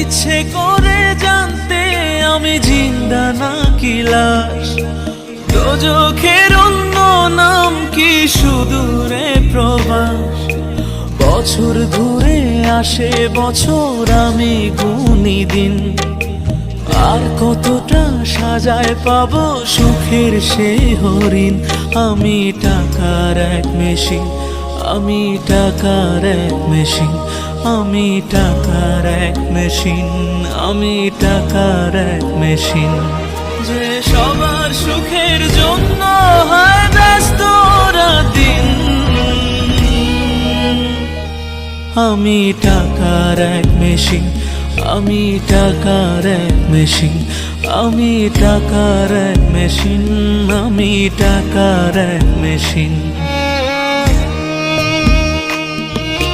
ইচ্ছে করে জানতে আমি জিন্দা নাকি লাশ। দোজখের অন্য নাম কি সুদূরে প্রবাস। বছর ঘুরে আসে বছর, আমি গুনি দিন। আর কতটা সাজায় পাবো সুখের সে হরিণ। আমি টাকার এক মেশিন, আমি টাকার এক মেশিন, আমি টাকার এক মেশিন, আমি টাকার এক মেশিন। যে সবার সুখের জন্য হয় ব্যস্ত দিন। আমি টাকার এক মেশিন, আমি টাকার এক মেশিন, আমি টাকার এক মেশিন, আমি টাকার এক মেশিন।